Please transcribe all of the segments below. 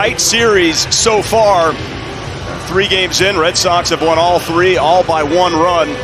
Tight series so far. 3 games in, Red Sox have won all 3, all by 1 run.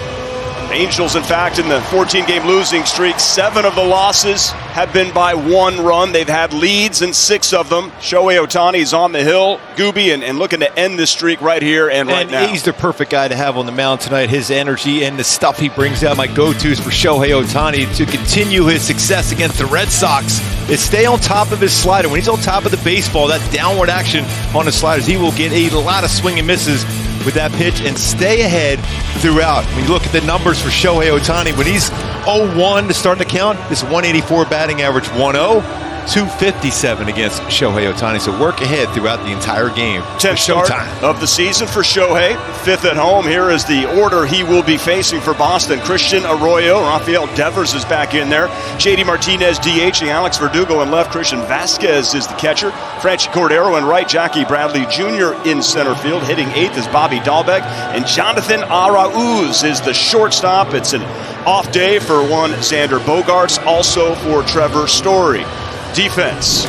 Angels, in fact, in the 14-game losing streak, 7 of the losses have been by 1 run. They've had leads in 6 of them. Shohei Ohtani is on the hill, Gooby, and looking to end this streak right here and right now. He's the perfect guy to have on the mound tonight. His energy and the stuff he brings out. My go-tos for Shohei Ohtani to continue his success against the Red Sox is stay on top of his slider. When he's on top of the baseball, that downward action on his sliders, he will get a lot of swing and misses with that pitch and stay ahead throughout. When you look at the numbers for Shohei Ohtani, when he's 0-1 to start the count, this 184 batting average, 1-0, 257 against Shohei Ohtani. So work ahead throughout the entire game. 10th start of the season for Shohei. 5th at home. Here is the order he will be facing for Boston. Christian Arroyo, Rafael Devers is back in there. JD Martinez DHing, Alex Verdugo in left. Christian Vasquez is the catcher. Franchi Cordero in right. Jackie Bradley Jr. in center field. Hitting 8th is Bobby Dahlbeck. And Jonathan Arauz is the shortstop. It's an off day for one Xander Bogaerts, also for Trevor Story. Defense,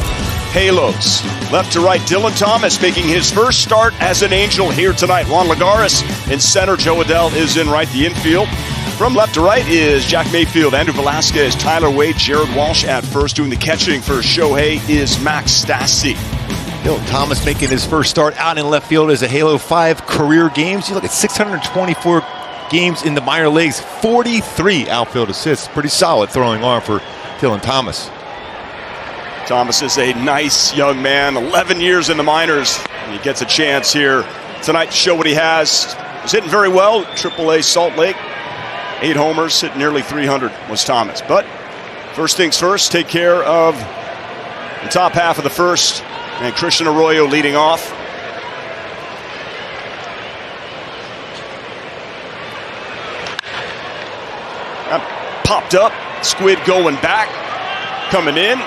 Halos, left to right, Dylan Thomas making his first start as an Angel here tonight. Juan Lagares in center, Joe Adell is in right, the infield. From left to right is Jack Mayfield, Andrew Velasquez, Tyler Wade, Jared Walsh at first. Doing the catching for Shohei is Max Stassi. Dylan Thomas making his first start out in left field as a Halo 5 career games. You look at 624 games in the minor leagues, 43 outfield assists. Pretty solid throwing arm for Dylan Thomas. Thomas is a nice young man, 11 years in the minors. And he gets a chance here tonight to show what he has. He's hitting very well at AAA Salt Lake. 8 homers, hitting nearly 300 was Thomas. But first things first, take care of the top half of the first. And Christian Arroyo leading off. That popped up. Squid going back. Coming in.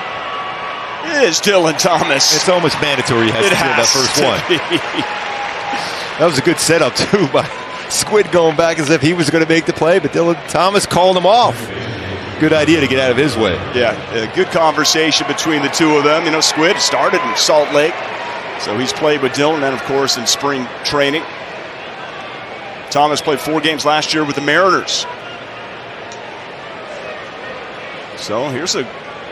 It is Dylan Thomas. It's almost mandatory he has to do that first one. That was a good setup, too, by Squid going back as if he was going to make the play, but Dylan Thomas called him off. Good idea to get out of his way. Yeah, a good conversation between the two of them. You know, Squid started in Salt Lake, so he's played with Dylan, and, of course, in spring training. Thomas played 4 games last year with the Mariners. So here's a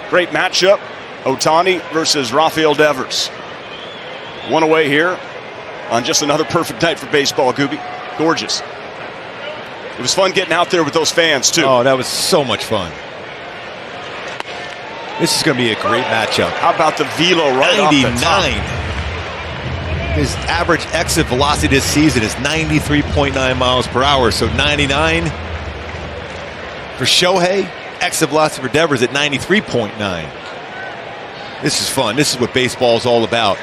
great matchup. Ohtani versus Rafael Devers. 1 away here on just another perfect night for baseball, Gooby. Gorgeous. It was fun getting out there with those fans, too. Oh, that was so much fun. This is going to be a great matchup. How about the velo right 99. off the top? His average exit velocity this season is 93.9 miles per hour. So 99 for Shohei. Exit velocity for Devers at 93.9. This is fun. This is what baseball is all about.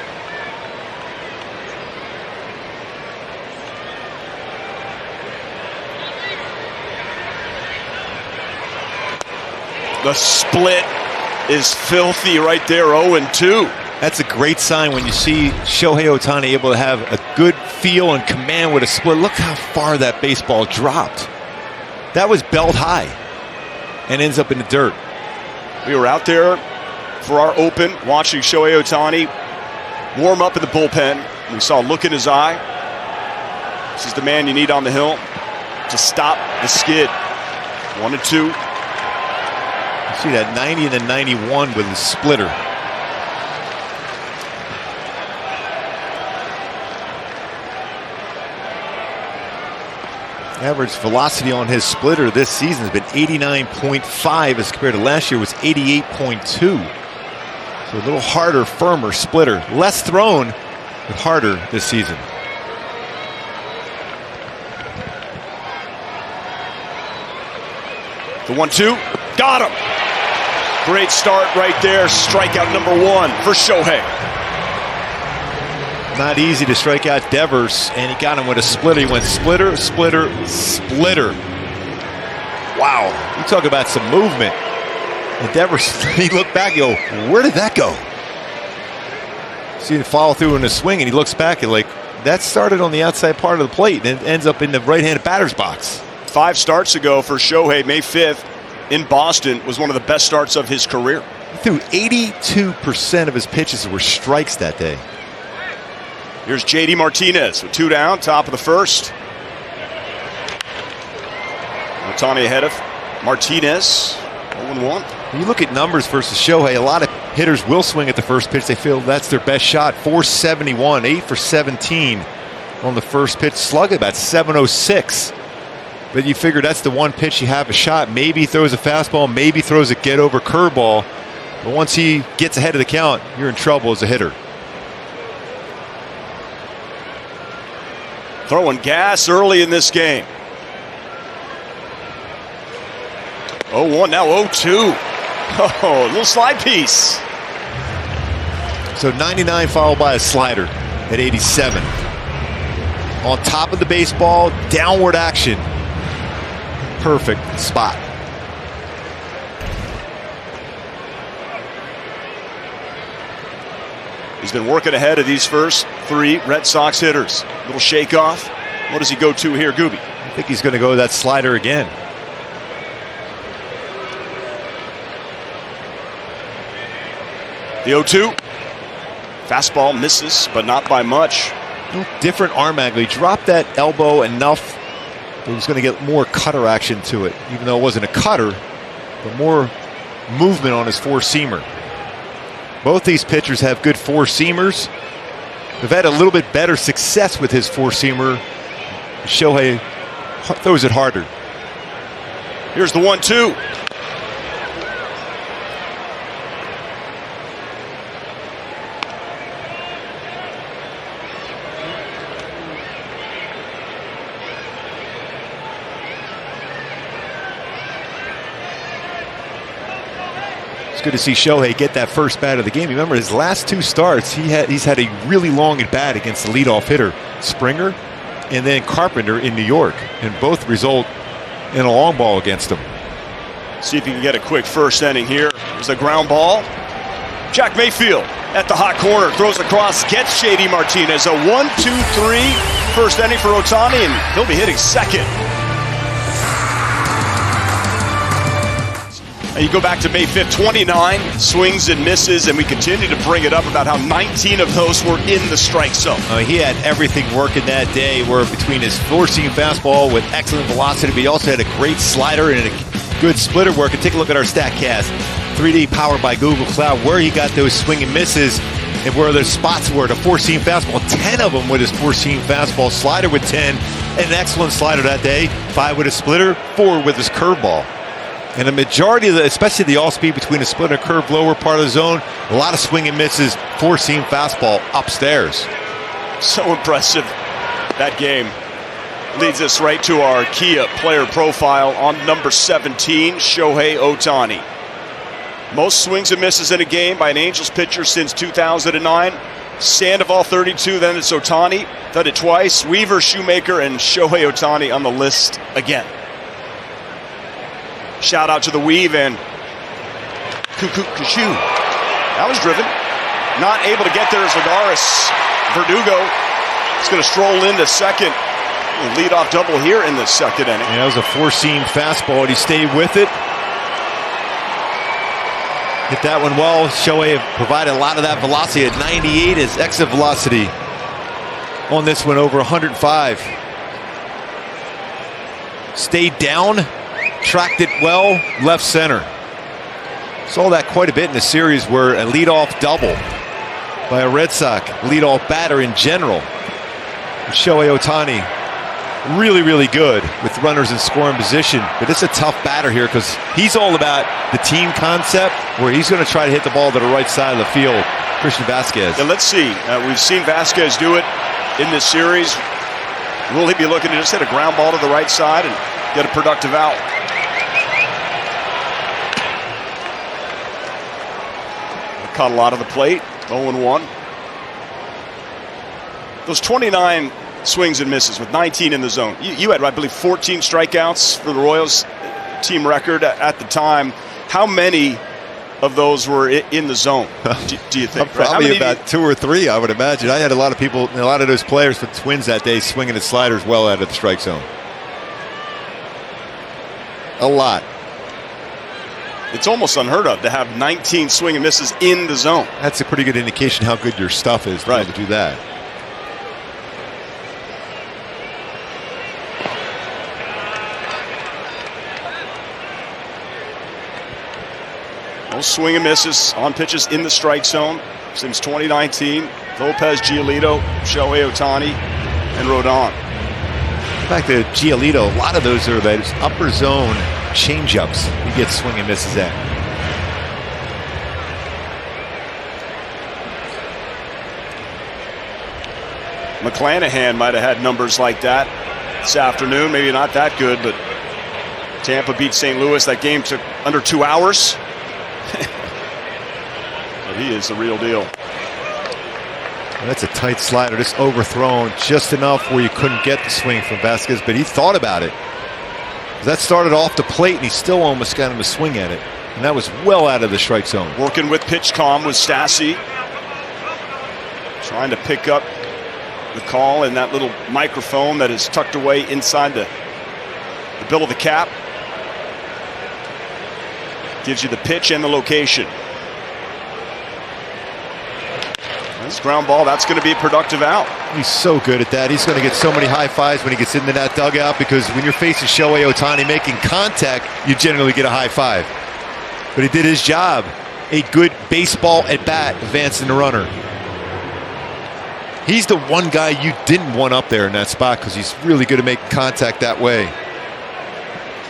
The split is filthy right there, 0-2. That's a great sign when you see Shohei Ohtani able to have a good feel and command with a split. Look how far that baseball dropped. That was belt high and ends up in the dirt. We were out there for our open, watching Shohei Ohtani warm up in the bullpen. We saw a look in his eye. This is the man you need on the hill to stop the skid. 1-2. You see that 90 and then 91 with his splitter. Average velocity on his splitter this season has been 89.5 as compared to last year was 88.2. So a little harder, firmer splitter. Less thrown, but harder this season. The 1-2. Got him. Great start right there. Strikeout number 1 for Shohei. Not easy to strike out Devers, and he got him with a splitter. He went splitter, splitter, splitter. Wow. You talk about some movement. And Devers, he looked back and go, where did that go? See him follow through in the swing, and he looks back and like, that started on the outside part of the plate and it ends up in the right-handed batter's box. 5 starts ago for Shohei, May 5th in Boston, was one of the best starts of his career. He threw 82% of his pitches were strikes that day. Here's JD Martinez with 2 down, top of the first. Ohtani ahead of Martinez, 0-1. When you look at numbers versus Shohei, a lot of hitters will swing at the first pitch. They feel that's their best shot. 471, 8 for 17 on the first pitch. Slug about 706. But you figure that's the one pitch you have a shot. Maybe he throws a fastball, maybe throws a get-over curveball. But once he gets ahead of the count, you're in trouble as a hitter. Throwing gas early in this game. 0-1, now 0-2. Oh, a little slide piece. So 99 followed by a slider at 87. On top of the baseball, downward action. Perfect spot. He's been working ahead of these first 3 Red Sox hitters. Little shake off. What does he go to here, Gooby? I think he's going to go with that slider again. The 0-2. Fastball misses, but not by much. Different arm angle. He dropped that elbow enough that he was going to get more cutter action to it, even though it wasn't a cutter, but more movement on his four-seamer. Both these pitchers have good four-seamers. They've had a little bit better success with his four-seamer. Shohei throws it harder. Here's the 1-2. It's good to see Shohei get that first bat of the game. Remember his last 2 starts, he's had a really long at bat against the leadoff hitter, Springer, and then Carpenter in New York, and both result in a long ball against him. See if he can get a quick first inning here. There's a ground ball. Jack Mayfield at the hot corner, throws across, gets JD Martinez. A 1-2-3 first inning for Ohtani, and he'll be hitting second. And you go back to May 5th, 29 swings and misses, and we continue to bring it up about how 19 of those were in the strike zone. He had everything working that day, where between his four-seam fastball with excellent velocity, but he also had a great slider and a good splitter work. And take a look at our StatCast, 3D powered by Google Cloud, where he got those swing and misses and where their spots were. The four-seam fastball, 10 of them with his four-seam fastball, slider with 10, and an excellent slider that day, 5 with a splitter, 4 with his curveball. And the majority of especially the all-speed between the split and curve lower part of the zone, a lot of swing and misses, four-seam fastball upstairs. So impressive, that game. Leads us right to our Kia player profile on number 17, Shohei Ohtani. Most swings and misses in a game by an Angels pitcher since 2009. Sandoval 32, then it's Ohtani. Done it twice. Weaver, Shoemaker, and Shohei Ohtani on the list again. Shout out to the weave and Kushu. That was driven. Not able to get there as Lagares. Verdugo is going to stroll into second. Leadoff double here in the second inning. Yeah, that was a four-seam fastball, and he stayed with it. Hit that one well. Shohei provided a lot of that velocity at 98. His exit velocity on this one over 105. Stayed down. Tracked it well, left center. Saw that quite a bit in the series where a leadoff double by a Red Sox leadoff batter in general. Shohei Ohtani, really, really good with runners in scoring position. But it's a tough batter here because he's all about the team concept where he's going to try to hit the ball to the right side of the field. Christian Vasquez. And let's see. We've seen Vasquez do it in this series. Will he be looking to just hit a ground ball to the right side and get a productive out? Caught a lot of the plate, 0-1. Those 29 swings and misses with 19 in the zone. You had, I believe, 14 strikeouts for the Royals team record at the time. How many of those were in the zone, do you think? Probably about 2 or 3, I would imagine. I had a lot of people, a lot of those players for the Twins that day swinging at sliders well out of the strike zone. A lot. It's almost unheard of to have 19 swing and misses in the zone. That's a pretty good indication how good your stuff is to be able to do that. No swing and misses on pitches in the strike zone since 2019. Lopez, Giolito, Shohei Ohtani, and Rodon. In fact, the Giolito, a lot of those are those upper zone changeups he gets swing and misses at. McClanahan might have had numbers like that this afternoon. Maybe not that good, but Tampa beat St. Louis. That game took under 2 hours. But he is the real deal. Well, that's a tight slider, just overthrown just enough where you couldn't get the swing from Vasquez, but he thought about it. That started off the plate, and he still almost got him to swing at it. And that was well out of the strike zone. Working with pitch calm with Stassi. Trying to pick up the call in that little microphone that is tucked away inside the bill of the cap. Gives you the pitch and the location. That's ground ball. That's going to be a productive out. He's so good at that. He's going to get so many high fives when he gets into that dugout, because when you're facing Shohei Ohtani making contact, you generally get a high five. But he did his job. A good baseball at bat, advancing the runner. He's the one guy you didn't want up there in that spot, because he's really good at making contact that way.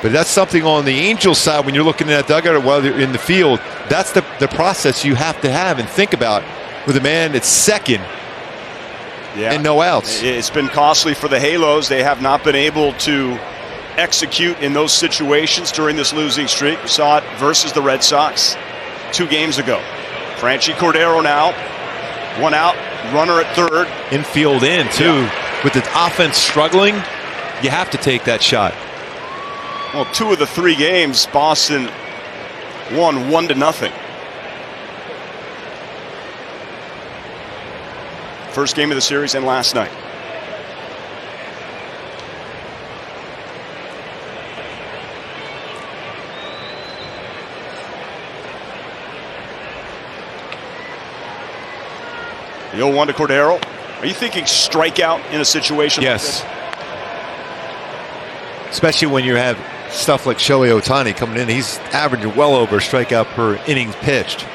But that's something on the Angels side when you're looking at that dugout while you're in the field. That's the process you have to have and think about with a man that's second and no outs. It's been costly for the Halos. They have not been able to execute in those situations during this losing streak. We saw it versus the Red Sox 2 games ago. Franchi Cordero now, 1 out, runner at third. Infield in, too. With the offense struggling, you have to take that shot. Well, 2 of the 3 games, Boston won 1-0. First game of the series and last night. The 0-1 to Cordero. Are you thinking strikeout in a situation like this? Especially when you have stuff like Shohei Ohtani coming in. He's averaging well over a strikeout per innings pitched.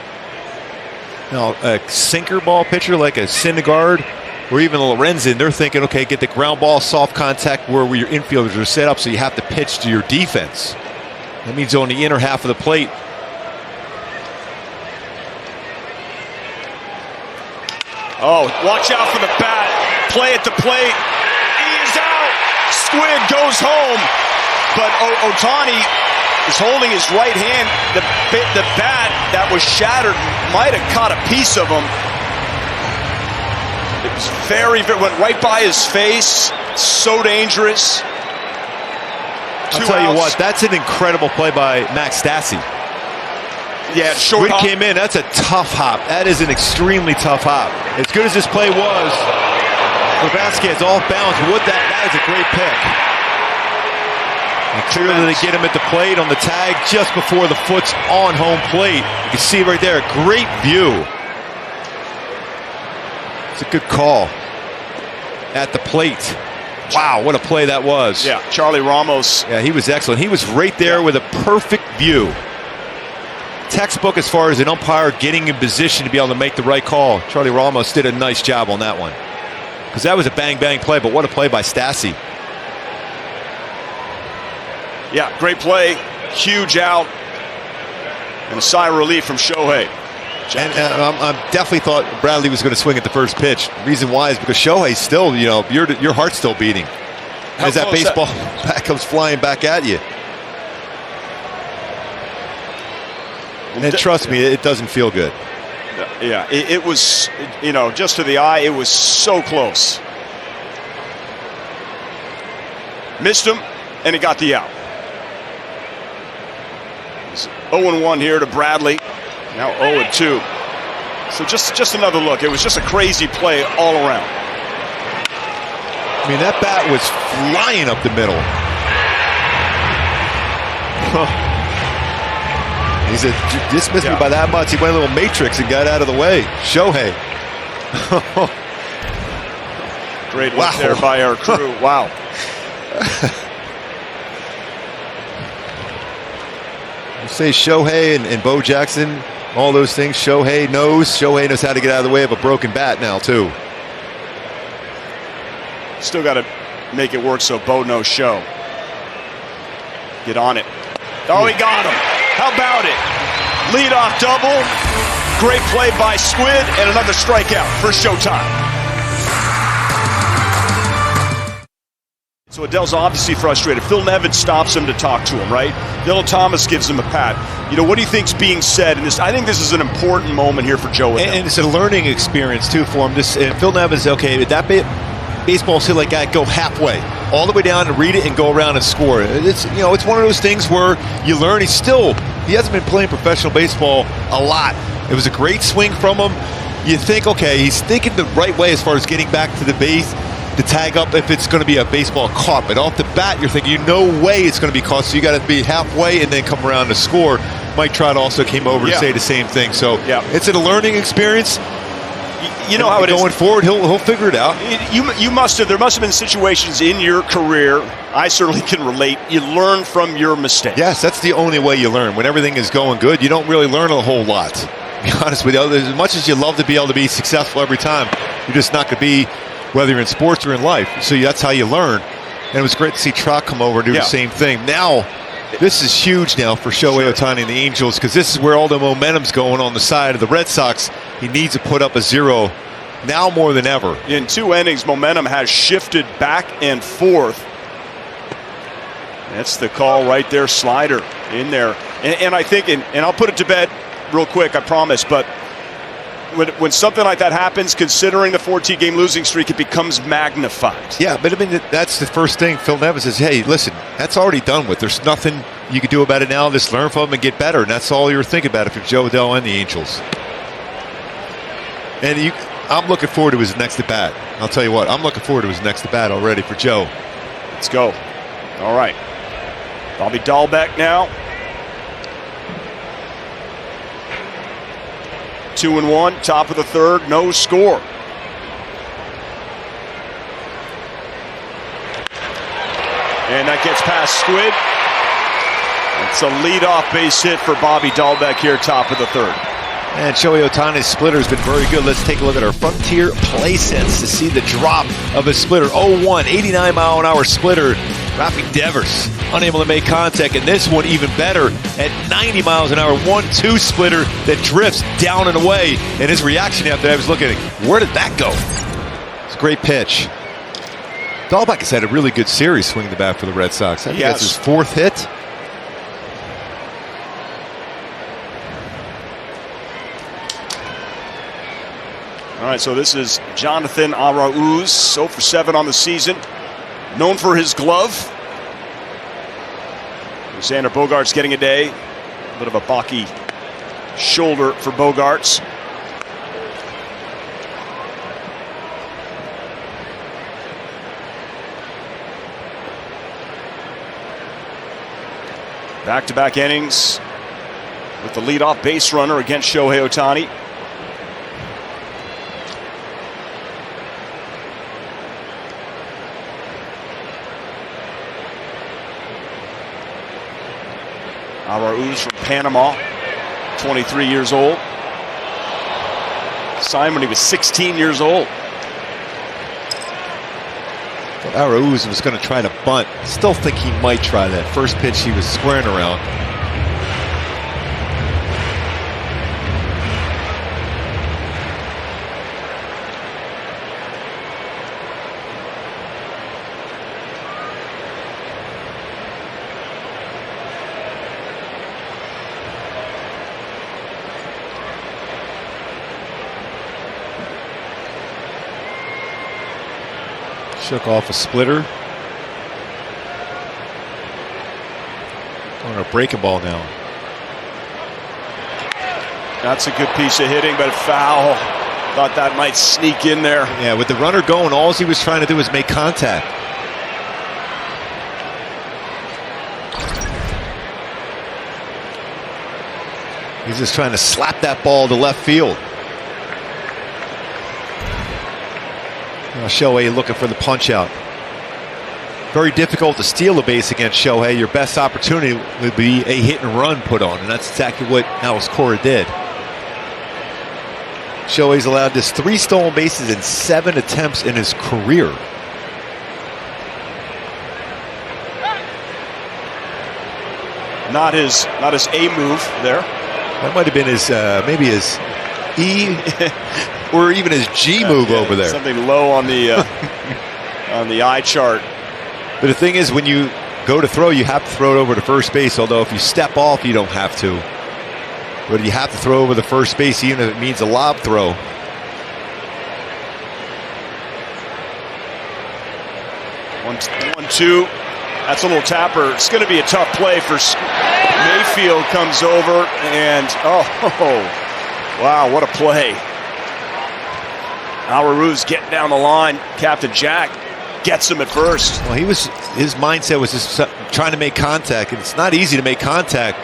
Now, a sinker ball pitcher like a Syndergaard or even Lorenzen, they're thinking, okay, get the ground ball, soft contact where your infielders are set up, so you have to pitch to your defense. That means on the inner half of the plate. Oh, watch out for the bat. Play at the plate. He is out. Squid goes home. But Ohtani is holding his right hand. The bat that was shattered might have caught a piece of him. It was went right by his face. So dangerous. I'll tell you what, that's an incredible play by Max Stassi. Yeah, short hop. Came in. That's a tough hop. That is an extremely tough hop. As good as this play was for Vasquez, off balance. That is a great pick. And clearly they get him at the plate on the tag just before the foot's on home plate. You can see right there, a great view. It's a good call at the plate. Wow, what a play that was. Yeah, Charlie Ramos. Yeah, he was excellent. He was right there with a perfect view. Textbook as far as an umpire getting in position to be able to make the right call. Charlie Ramos did a nice job on that one. Because that was a bang-bang play, but what a play by Stassi. Yeah, great play. Huge out. And a sigh of relief from Shohei. And I definitely thought Bradley was going to swing at the first pitch. The reason why is because Shohei's still, your heart's still beating. As that baseball bat comes flying back at you. And trust me, it doesn't feel good. Yeah, it was, just to the eye, it was so close. Missed him, and he got the out. 0-1 here to Bradley. Now 0-2. So just another look. It was just a crazy play all around. I mean, that bat was flying up the middle. He said, dismiss me by that much. He went a little matrix and got out of the way. Shohei. Great look there by our crew. Wow. You say Shohei and Bo Jackson, all those things. Shohei knows how to get out of the way of a broken bat now too. Still got to make it work so Bo knows show. Get on it. Oh, he got him. How about it? Leadoff double. Great play by Squid, and another strikeout for Showtime. So Adele's obviously frustrated. Phil Nevin stops him to talk to him, right? Dylan Thomas gives him a pat. You know, what do you think's being said? And I think this is an important moment here for Joe Adele. And it's a learning experience, too, for him. And Phil Nevin's, okay, that baseball's hit like that, go halfway, all the way down and read it and go around and score. It's, you know, it's one of those things where you learn. He hasn't been playing professional baseball a lot. It was a great swing from him. You think, okay, he's thinking the right way as far as getting back to the base, to tag up if it's going to be a baseball caught. But off the bat, you're thinking, no way it's going to be caught, so you got to be halfway and then come around to score. Mike Trout also came over to say the same thing. So it's a learning experience. You know how it is. Going forward, he'll figure it out. There must have been situations in your career, I certainly can relate, you learn from your mistakes. Yes, that's the only way you learn. When everything is going good, you don't really learn a whole lot. To be honest with you, as much as you love to be able to be successful every time, you're just not going to be, whether you're in sports or in life. So that's how you learn. And it was great to see Trout come over and do the same thing. Now, this is huge now for Shohei Ohtani and the Angels, because this is where all the momentum's going on the side of the Red Sox. He needs to put up a 0 now more than ever. In 2 innings, momentum has shifted back and forth. That's the call right there, slider in there. And I think, and I'll put it to bed real quick, I promise, but when something like that happens, considering the 14-game losing streak, it becomes magnified. Yeah, but I mean, that's the first thing. Phil Nevin says, hey, listen, that's already done with. There's nothing you can do about it now. Just learn from them and get better. And that's all you're thinking about if you're Joe Adele and the Angels. And I'm looking forward to his next at-bat. I'll tell you what, I'm looking forward to his next at-bat already for Joe. Let's go. All right. Bobby Dahlbeck now. 2-1, top of the third, no score. And that gets past Squid. It's a leadoff base hit for Bobby Dahlbeck here, top of the third. And Shohei Ohtani's splitter has been very good. Let's take a look at our Frontier play sets to see the drop of his splitter. 0-1, 89-mile-an-hour splitter. Rafi Devers unable to make contact, and this one even better at 90 miles an hour. 1-2 splitter that drifts down and away. And his reaction after that, I was looking, where did that go? It's a great pitch. Dahlbeck has had a really good series swinging the bat for the Red Sox. I think that's his 4th hit. All right, so this is Jonathan Arauz, 0 for 7 on the season. Known for his glove. Xander Bogaerts getting a day. A bit of a balky shoulder for Bogaerts. Back-to-back innings with the leadoff base runner against Shohei Ohtani. Arauz from Panama, 23 years old. Signed when he was 16 years old. Arauz was going to try to bunt. Still think he might try that. First pitch he was squaring around. Shook off a splitter. On a breaking ball now. That's a good piece of hitting, but foul. Thought that might sneak in there. Yeah, with the runner going, all he was trying to do was make contact. He's just trying to slap that ball to left field. Shohei looking for the punch out. very difficult to steal a base against Shohei. Your best opportunity would be a hit and run put on, and that's exactly what Alex Cora did. Shohei's allowed just 3 stolen bases in 7 attempts in his career. Not his A move there. That might have been his maybe his E or even his G move over there. Something low on the on the eye chart. But the thing is, when you go to throw, you have to throw it over to first base. Although if you step off, you don't have to. But you have to throw over the first base, even if it means a lob throw. One, 2. That's a little tapper. It's going to be a tough play for Mayfield. Comes over and wow, what a play! Awaru's getting down the line. Captain Jack gets him at first. Well, his mindset was just trying to make contact, and it's not easy to make contact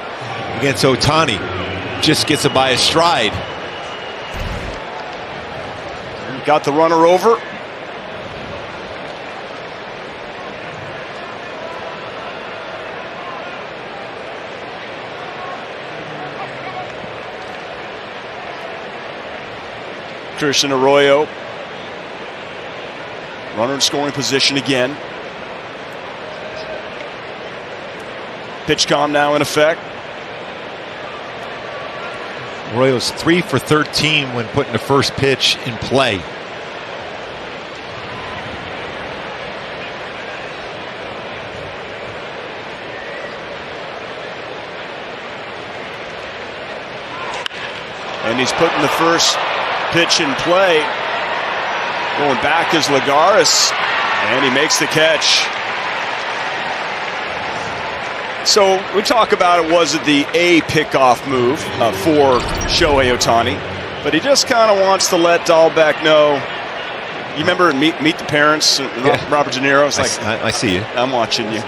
against Ohtani. Just gets it by a stride. Got the runner over. Christian Arroyo. Runner in scoring position again. Pitch com now in effect. Arroyo's 3 for 13 when putting the first pitch in play. And he's putting the first pitch in play. Going back is Lagares, and he makes the catch. So we talk about it wasn't the A pickoff move for Shohei Ohtani, but he just kind of wants to let Dahlbeck know. You remember Meet the Parents? Yeah. Robert De Niro was like, I see you. I'm watching you.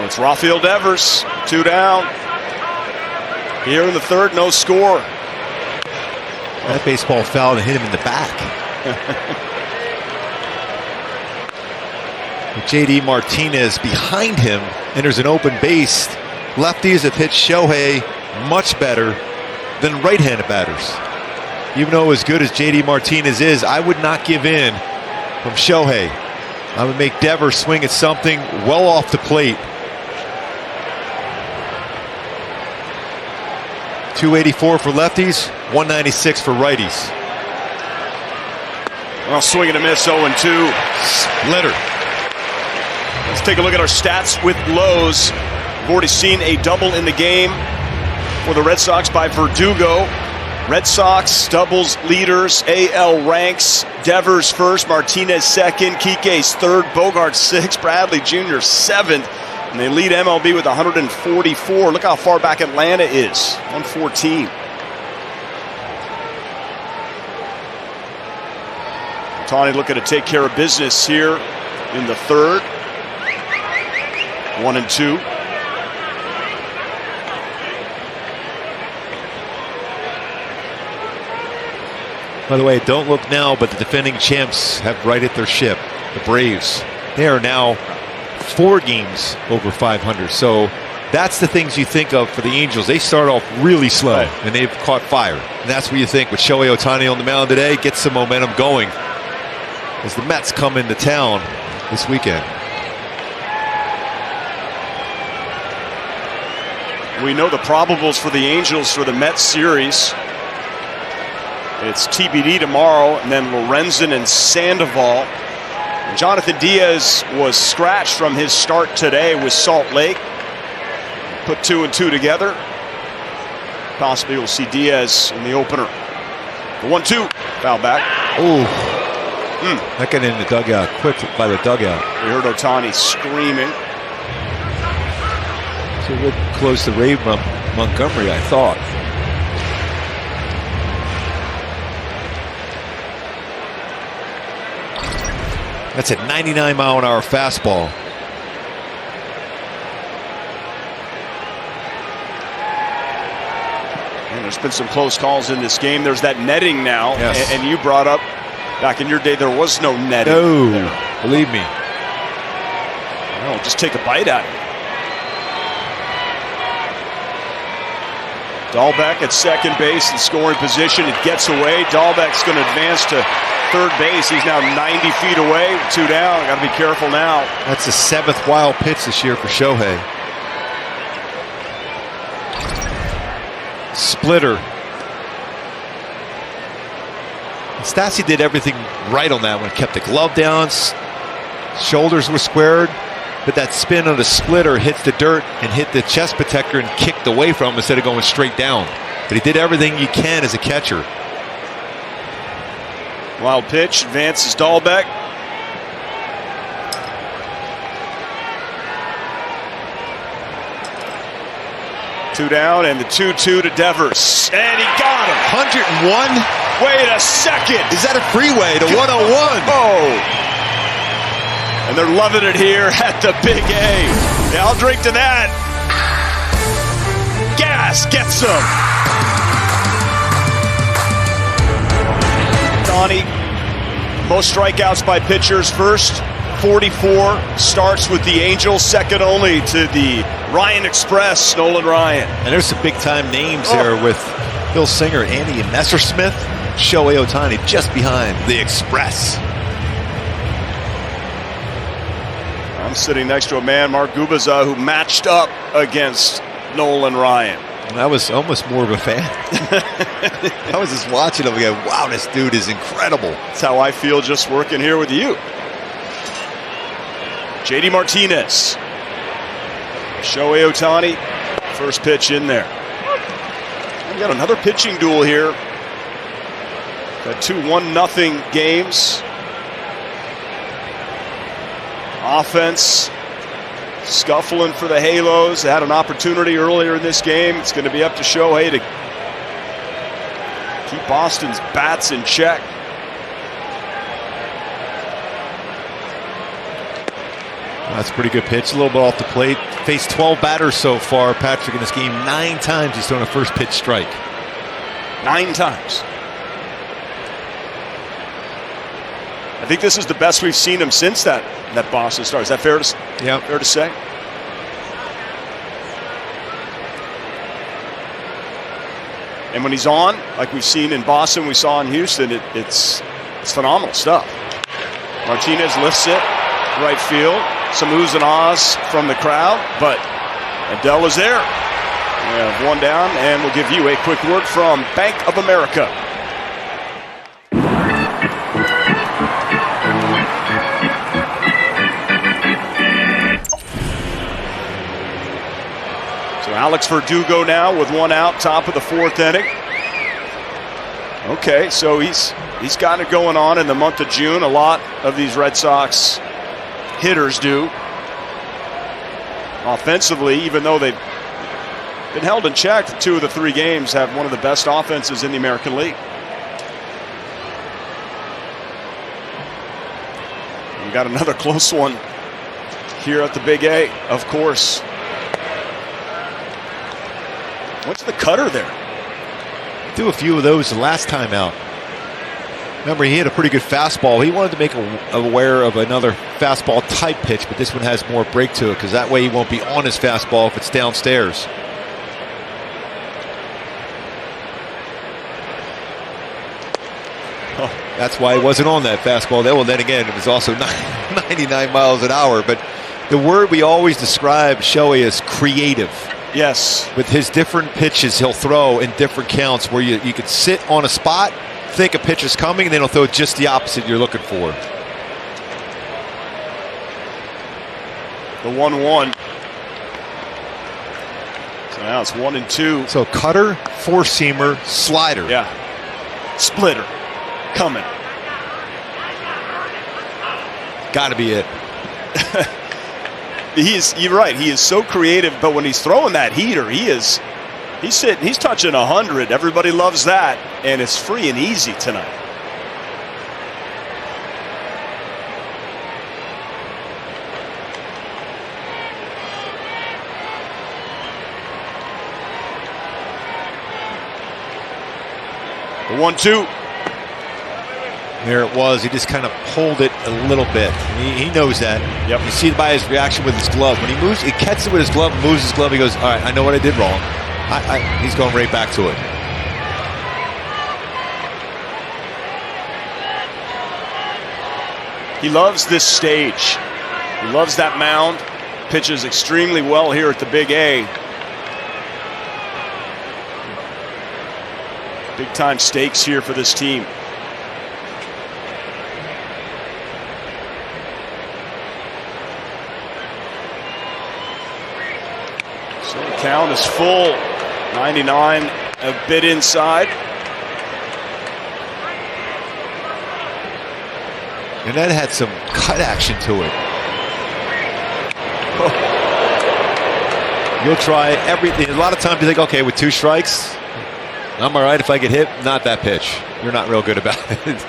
It's Rafael Devers, 2 down. Here in the third, no score. That baseball foul and hit him in the back. J.D. Martinez behind him enters an open base. Lefties have hit Shohei much better than right-handed batters. Even though as good as J.D. Martinez is, I would not give in from Shohei. I would make Devers swing at something well off the plate. 284 for lefties, 196 for righties. Well, swing and a miss, 0-2. Splitter. Let's take a look at our stats with Lowe's. We've already seen a double in the game for the Red Sox by Verdugo. Red Sox doubles leaders, AL ranks. Devers first, Martinez second, Kike's third, Bogart sixth, Bradley Jr. seventh. And they lead MLB with 144. Look how far back Atlanta is, 114. Ohtani looking to take care of business here in the third. 1-2. By the way, don't look now, but the defending champs have righted their ship, the Braves. They are now 4 games over 500. So that's the things you think of for the Angels. They start off really slow, right, and they've caught fire. And that's what you think with Shohei Ohtani on the mound today. Get some momentum going as the Mets come into town this weekend. We know the probables for the Angels for the Mets series. It's TBD tomorrow, and then Lorenzen and Sandoval. Jonathan Diaz was scratched from his start today with Salt Lake. Put 2 and 2 together. Possibly we'll see Diaz in the opener. The 1-2, foul back. Oh, that got in the dugout, quick by the dugout. We heard Ohtani screaming. So we'll close to Ray Montgomery, I thought. That's a 99-mile-an-hour fastball. And there's been some close calls in this game. There's that netting now. Yes. And you brought up, back in your day, there was no netting. No, there. believe me. No, just take a bite out of it. Dahlbeck at second base in scoring position. It gets away. Dahlbeck's going to advance to third base. He's now 90 feet away. 2 down. Got to be careful now. That's the 7th wild pitch this year for Shohei. Splitter. Stassi did everything right on that one. Kept the glove down. Shoulders were squared. But that spin on the splitter hits the dirt and hit the chest protector and kicked away from him instead of going straight down. But he did everything you can as a catcher. Wild pitch, advances Dahlbeck. Two down, and the 2-2 to Devers. And he got him. 101? Wait a second. Is that a freeway to 101? Oh. And they're loving it here at the Big A. Yeah, I'll drink to that. Gas gets them. Donnie, most strikeouts by pitchers first. 44 starts with the Angels, second only to the Ryan Express, Nolan Ryan. And there's some big-time names there with Phil Singer, Andy Messersmith, Shohei Ohtani just behind the Express. I'm sitting next to a man, Mark Gubaza, who matched up against Nolan Ryan. And I was almost more of a fan. I was just watching him and go, wow, this dude is incredible. That's how I feel just working here with you. JD Martinez. Shohei Ohtani. First pitch in there. We've got another pitching duel here. Got 2 1-0 games. Offense scuffling for the Halos. They had an opportunity earlier in this game. It's going to be up to Shohei to keep Boston's bats in check. That's a pretty good pitch. A little bit off the plate. Faced 12 batters so far, Patrick, in this game. 9 times he's thrown a first pitch strike. 9 times. I think this is the best we've seen him since that Boston start. Is that fair to say? And when he's on, like we've seen in Boston, we saw in Houston, it's phenomenal stuff. Martinez lifts it, right field. Some oohs and ahs from the crowd, but Adele is there. We have 1 down, and we'll give you a quick word from Bank of America. Alex Verdugo now with 1 out, top of the 4th inning. Okay, so he's got it going on in the month of June. A lot of these Red Sox hitters do. Offensively, even though they've been held in check for 2 of the 3 games, have one of the best offenses in the American League. We got another close one here at the Big A, of course. What's the cutter there? Do a few of those the last time out. Remember, he hit a pretty good fastball. He wanted to make aware of another fastball type pitch, but this one has more break to it because that way he won't be on his fastball if it's downstairs. Oh, that's why he wasn't on that fastball. Well, then again, it was also 99 miles an hour. But the word we always describe Shohei as creative. Yes. With his different pitches he'll throw in different counts where you could sit on a spot, think a pitch is coming, and then he'll throw just the opposite you're looking for. The 1-1. So now it's 1-2. So cutter, four-seamer, slider. Yeah. Splitter. Coming. Got to be it. You're right. He is so creative, but when he's throwing that heater, he's touching 100. Everybody loves that, and it's free and easy tonight. The 1-2. There it was. He just kind of pulled it a little bit. He knows that. Yep. You see it by his reaction with his glove. When he moves, he catches it with his glove, moves his glove. He goes, all right, I know what I did wrong. He's going right back to it. He loves this stage. He loves that mound. Pitches extremely well here at the Big A. Big time stakes here for this team. So the count is full. 99, a bit inside. And that had some cut action to it. You'll try everything. A lot of times you think, okay, with 2 strikes, I'm all right if I get hit. Not that pitch. You're not real good about it.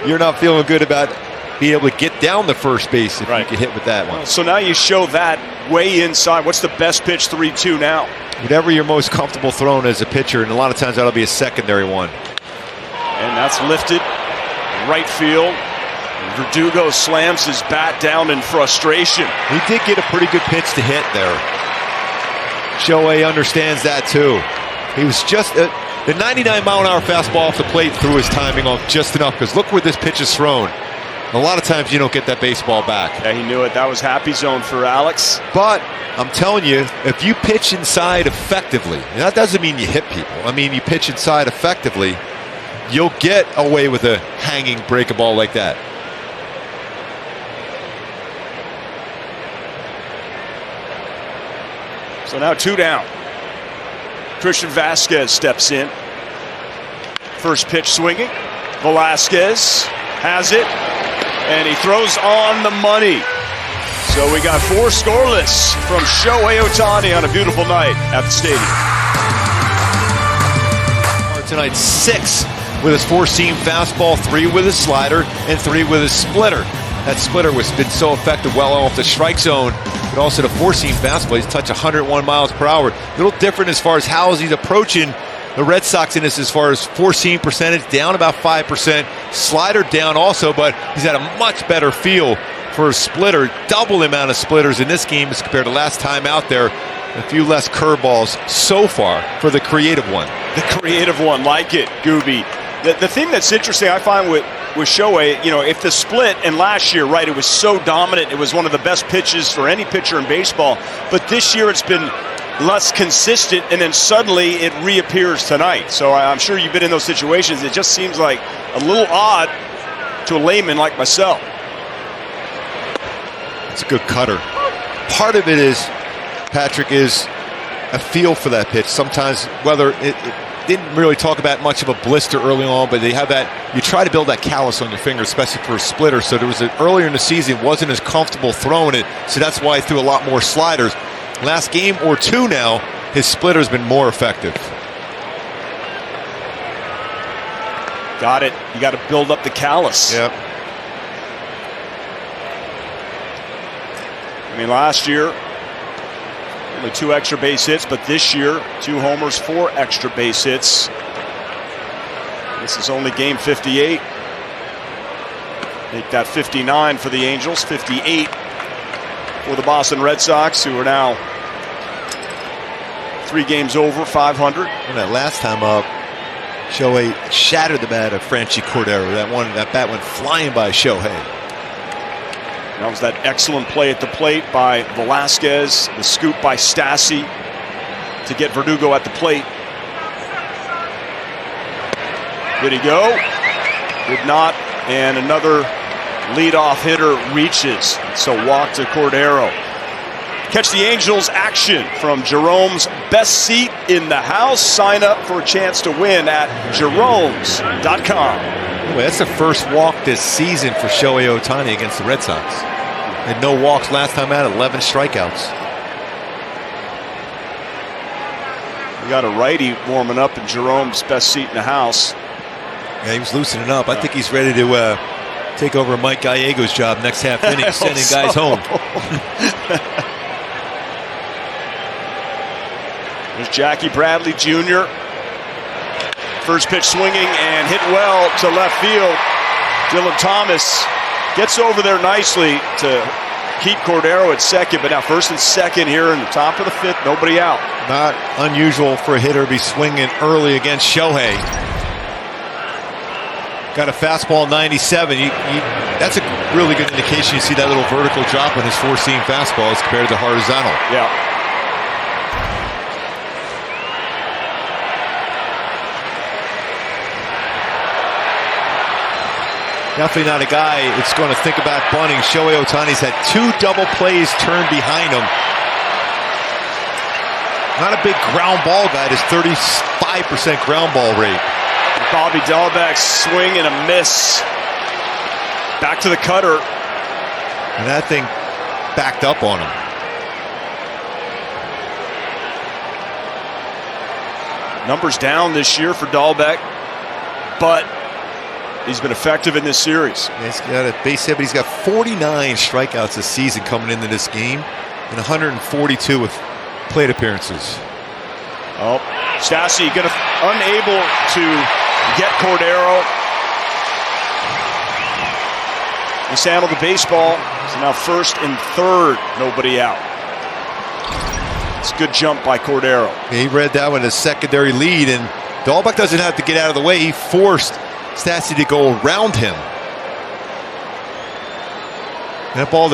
You're not feeling good about being able to get down the first base if you get hit with that one. So now you show that way inside. What's the best pitch? 3-2 now. Whatever you're most comfortable throwing as a pitcher, and a lot of times that'll be a secondary one. And that's lifted. Right field. Verdugo slams his bat down in frustration. He did get a pretty good pitch to hit there. Shohei understands that too. He was just the 99-mile-an-hour fastball off the plate threw his timing off just enough, because look where this pitch is thrown. A lot of times you don't get that baseball back. Yeah, he knew it. That was happy zone for Alex. But I'm telling you, if you pitch inside effectively, and that doesn't mean you hit people. I mean, you pitch inside effectively, you'll get away with a hanging break ball like that. So now 2 down. Christian Vasquez steps in. First pitch swinging. Velasquez has it, and he throws on the money. So we got 4 scoreless from Shohei Ohtani on a beautiful night at the stadium. Tonight, 6 with his 4-seam fastball, 3 with his slider, and 3 with his splitter. That splitter has been so effective well off the strike zone, but also the 4-seam fastball. He's touched 101 miles per hour. A little different as far as how he's approaching the Red Sox in this, as far as 4-seam percentage, down about 5%. Slider down also, but he's had a much better feel for a splitter. Double the amount of splitters in this game as compared to last time out there. A few less curveballs so far for the creative one. The creative one, like it, Gooby. The thing that's interesting, I find with Shohei, you know, if the split, and last year, right, it was so dominant, it was one of the best pitches for any pitcher in baseball, but this year it's been less consistent, and then suddenly it reappears tonight. So I'm sure you've been in those situations. It just seems like a little odd to a layman like myself. It's a good cutter. Part of it is, Patrick, is a feel for that pitch. Sometimes, whether it didn't really talk about much of a blister early on, but they have that, you try to build that callus on your finger, especially for a splitter. So there was earlier in the season, wasn't as comfortable throwing it, so that's why he threw a lot more sliders. Last game or 2 now, his splitter's been more effective. Got it. You got to build up the callus. Yep. I mean, last year, only 2 extra base hits, but this year, 2 homers, 4 extra base hits. This is only game 58. Make that 59 for the Angels, 58 for the Boston Red Sox, who are now 3 games over 500. And that last time up, Shohei shattered the bat of Franchi Cordero. That bat went flying by Shohei. That was that excellent play at the plate by Velasquez, the scoop by Stassi to get Verdugo at the plate. Did he go? Did not, and another leadoff hitter reaches. So walk to Cordero. Catch the Angels action from Jerome's best seat in the house. Sign up for a chance to win at jeromes.com. Anyway, that's the first walk this season for Shohei Ohtani against the Red Sox. Had no walks last time out, 11 strikeouts. We got a righty warming up in Jerome's best seat in the house. Yeah, he was loosening up. I think he's ready to take over Mike Gallego's job next half inning, sending guys home. There's Jackie Bradley Jr. First pitch swinging and hit well to left field. Dylan Thomas gets over there nicely to keep Cordero at second, but now first and second here in the top of the fifth, nobody out. Not unusual for a hitter to be swinging early against Shohei. Got a fastball 97. That's a really good indication. You see that little vertical drop on his four-seam fastball as compared to the horizontal. Yeah. Definitely not a guy that's going to think about bunting. Shohei Ohtani's had 2 double plays turned behind him. Not a big ground ball guy. His 35% ground ball rate. Bobby Dalbec swing and a miss. Back to the cutter. And that thing backed up on him. Numbers down this year for Dalbec, but he's been effective in this series. He's got a base hit, but he's got 49 strikeouts this season coming into this game and 142 with plate appearances. Oh, Stassi unable to get Cordero. Mishandled the baseball. So now first and third, nobody out. It's a good jump by Cordero. He read that one as secondary lead, and Dalbec doesn't have to get out of the way. He forced Stassi to go around him. And that ball,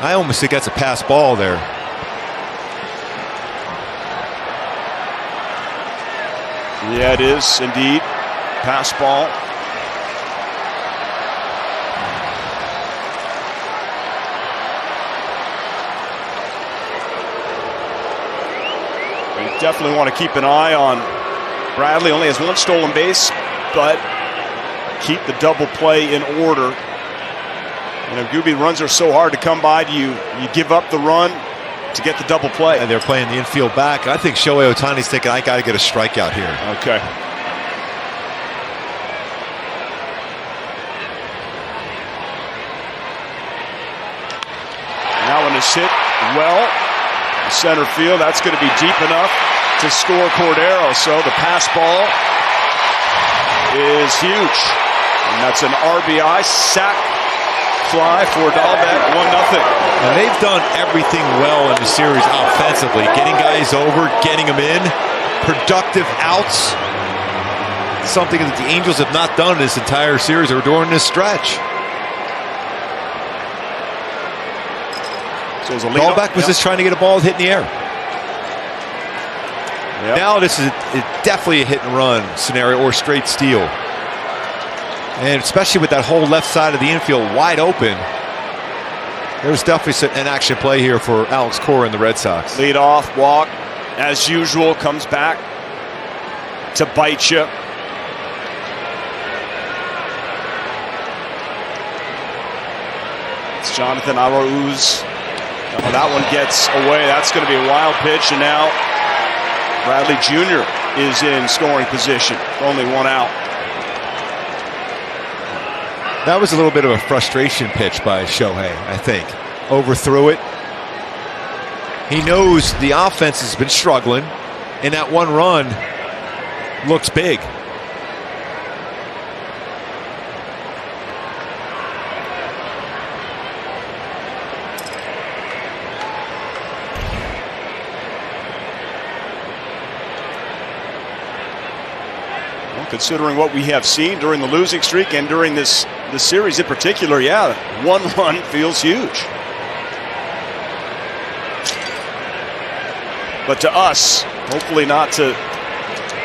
I almost think that's a pass ball there. Yeah, it is indeed. Pass ball. We definitely want to keep an eye on Bradley. Only has 1 stolen base, but keep the double play in order. You know, Gooby, runs are so hard to come by. You give up the run to get the double play. And they're playing the infield back. I think Shohei Ohtani's thinking, I got to get a strikeout here. Okay. Now when it's hit well, center field, that's going to be deep enough to score Cordero. So the pass ball is huge. And that's an RBI sac fly for Dalbec, 1-0. And they've done everything well in the series offensively. Getting guys over, getting them in, productive outs. Something that the Angels have not done this entire series or during this stretch. So Dalbec was just trying to get a ball hit in the air. Yep. Now this is definitely a hit and run scenario or straight steal. And especially with that whole left side of the infield wide open, there's definitely an action play here for Alex Cora and the Red Sox. Lead off, walk, as usual, comes back to bite you. It's Jonathan Arauz. Oh, that one gets away. That's going to be a wild pitch, and now Bradley Jr. is in scoring position. Only 1 out. That was a little bit of a frustration pitch by Shohei, I think. Overthrew it. He knows the offense has been struggling, and that 1 run looks big. Considering what we have seen during the losing streak and during this series in particular, yeah, 1 run feels huge. But to us, hopefully not to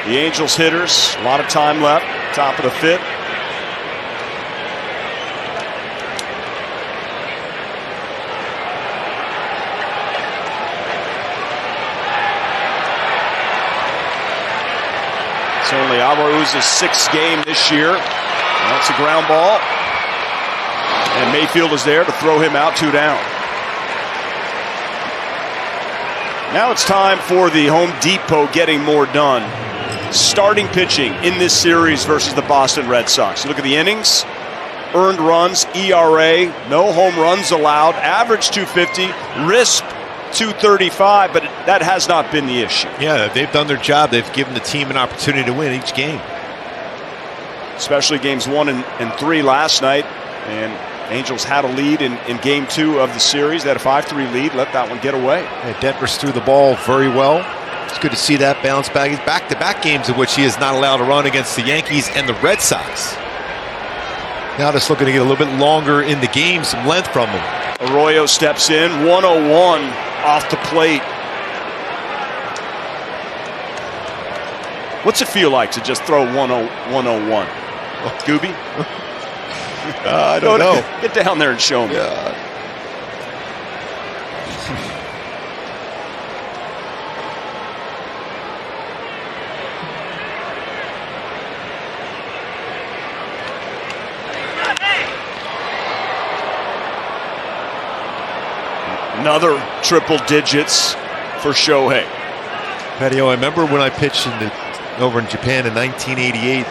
the Angels hitters. A lot of time left, top of the fifth. It's only Arauz's 6th game this year. That's a ground ball. And Mayfield is there to throw him out, 2 down. Now it's time for the Home Depot getting more done. Starting pitching in this series versus the Boston Red Sox. You look at the innings, earned runs, ERA, no home runs allowed, average 250, RISP 235, but that has not been the issue. Yeah, they've done their job. They've given the team an opportunity to win each game. Especially games 1 and 3 last night. And Angels had a lead in game 2 of the series. They had a 5-3 lead, let that one get away. Yeah, Denver's threw the ball very well. It's good to see that bounce back. He's back-to-back games in which he is not allowed to run against the Yankees and the Red Sox. Now just looking to get a little bit longer in the game, some length from him. Arroyo steps in, 101 off the plate. What's it feel like to just throw 101? Gooby? I don't know. Get down there and show me. Yeah. Another triple digits for Shohei. Patio, I remember when I pitched over in Japan in 1988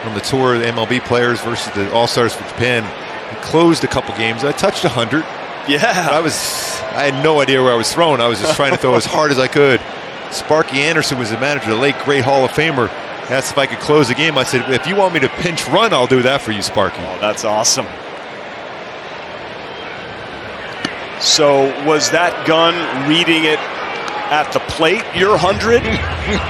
on the tour of the MLB players versus the All-Stars for Japan. I closed a couple games. I touched 100. Yeah. I had no idea where I was throwing. I was just trying to throw as hard as I could. Sparky Anderson was the manager, the late great Hall of Famer. Asked if I could close the game. I said, if you want me to pinch run, I'll do that for you, Sparky. Oh, that's awesome. So was that gun reading it at the plate, your 100,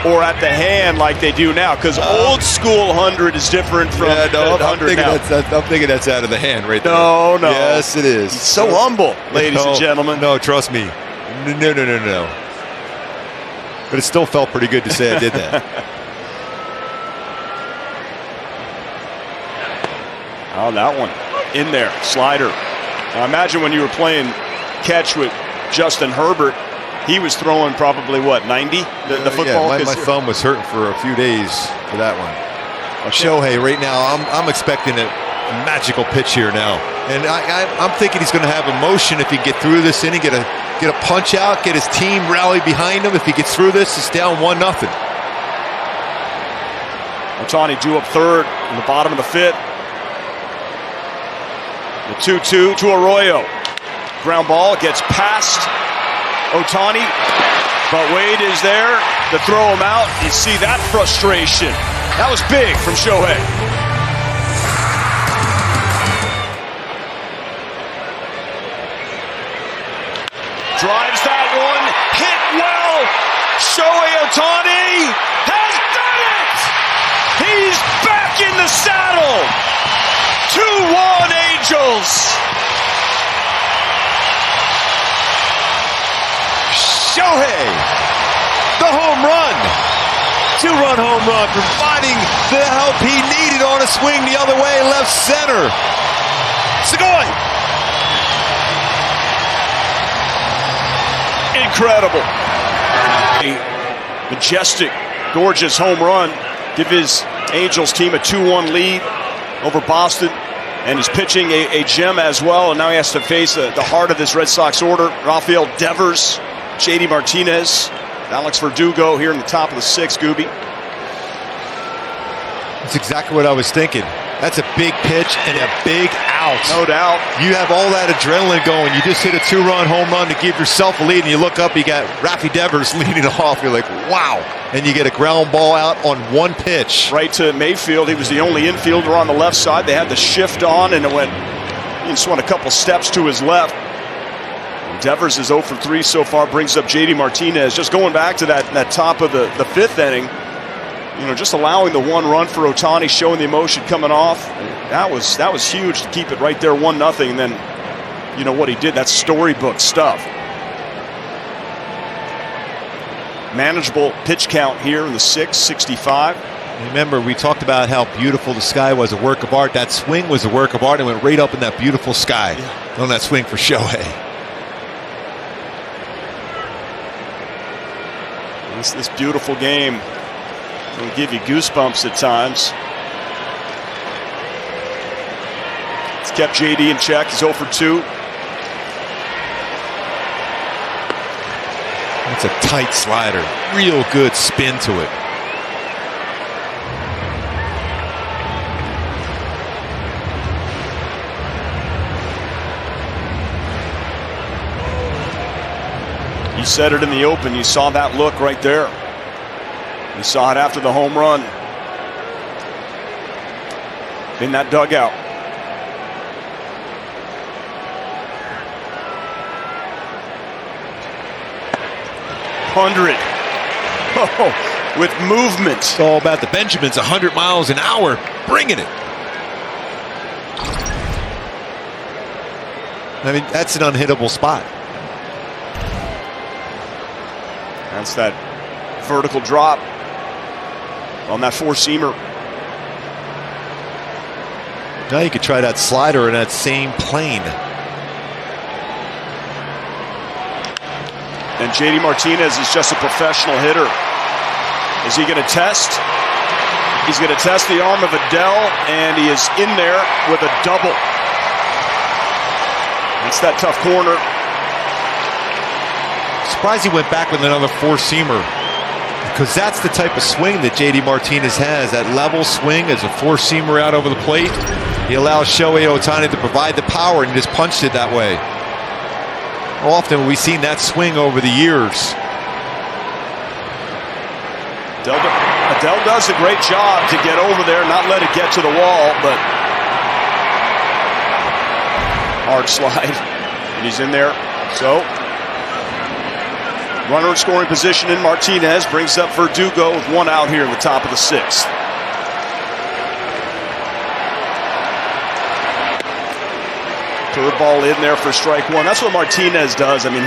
or at the hand like they do now? Because old school 100 is different from the 100 now. I'm thinking that's out of the hand right there. No. Yes, it is. He's so humble, ladies and gentlemen. No, trust me. No. But it still felt pretty good to say I did that. Oh, that one in there, slider. Now imagine when you were playing catch with Justin Herbert, he was throwing probably what, 90? The football. Yeah, my thumb was hurting for a few days for that one. Shohei, right now, I'm expecting a magical pitch here now, and I'm thinking he's going to have emotion if he get through this inning, get a punch out, get his team rally behind him. If he gets through this, it's down 1-0. Ohtani due up third in the bottom of the 5th. The 2-2 to Arroyo. Ground ball gets past Ohtani, but Wade is there to throw him out. You see that frustration. That was big from Shohei. Drives that one, hit well. Shohei Ohtani has done it! He's back in the saddle. 2-1 Angels. Shohei, the home run. 2-run home run, providing the help he needed on a swing the other way, left center. Segoy. Incredible. A majestic, gorgeous home run. Give his Angels team a 2-1 lead over Boston. And he's pitching a gem as well. And now he has to face the heart of this Red Sox order. Rafael Devers, JD Martinez, Alex Verdugo here in the top of the 6th, Gooby. That's exactly what I was thinking. That's a big pitch and a big out. No doubt. You have all that adrenaline going. You just hit a 2-run home run to give yourself a lead, and you look up, you got Rafi Devers leading off. You're like, wow. And you get a ground ball out on one pitch. Right to Mayfield. He was the only infielder on the left side. They had the shift on, and he just went a couple steps to his left. Devers is 0 for 3 so far, brings up JD Martinez. Just going back to that top of the 5th inning, just allowing the 1 run for Ohtani, showing the emotion coming off. That was huge to keep it right there 1-0. And then, what he did, that's storybook stuff. Manageable pitch count here in the 6th, 65. Remember, we talked about how beautiful the sky was, a work of art. That swing was a work of art and went right up in that beautiful sky on that swing for Shohei. This beautiful game will give you goosebumps at times. It's kept JD in check. He's 0 for 2. It's a tight slider. Real good spin to it. said it in the open. You saw that look right there. You saw it after the home run. In that dugout. Oh, with movement. It's all about the Benjamins, 100 miles an hour, bringing it. I mean, that's an unhittable spot. That's that vertical drop on that four-seamer. Now you could try that slider in that same plane. And JD Martinez is just a professional hitter. Is he going to test? He's going to test the arm of Adele, and he is in there with a double. It's that tough corner. Surprised he went back with another four-seamer, because that's the type of swing that JD Martinez has. That level swing as a four-seamer out over the plate. He allows Shohei Ohtani to provide the power, and he just punched it that way. How often have we seen that swing over the years? Adele does a great job to get over there, not let it get to the wall, but hard slide, and he's in there. So runner in scoring position in Martinez brings up Verdugo with one out here in the top of the sixth. Curveball in there for strike one. That's what Martinez does. I mean,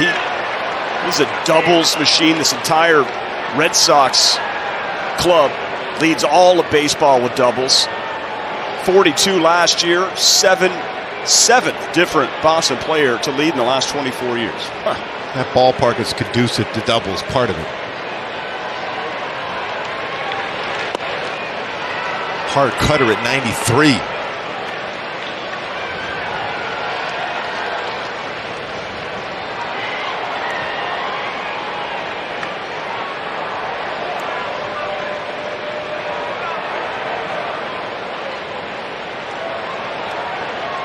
he's a doubles machine. This entire Red Sox club leads all of baseball with doubles. 42 last year, seventh different Boston player to lead in the last 24 years. Huh. That ballpark is conducive to doubles, part of it. Hard cutter at 93.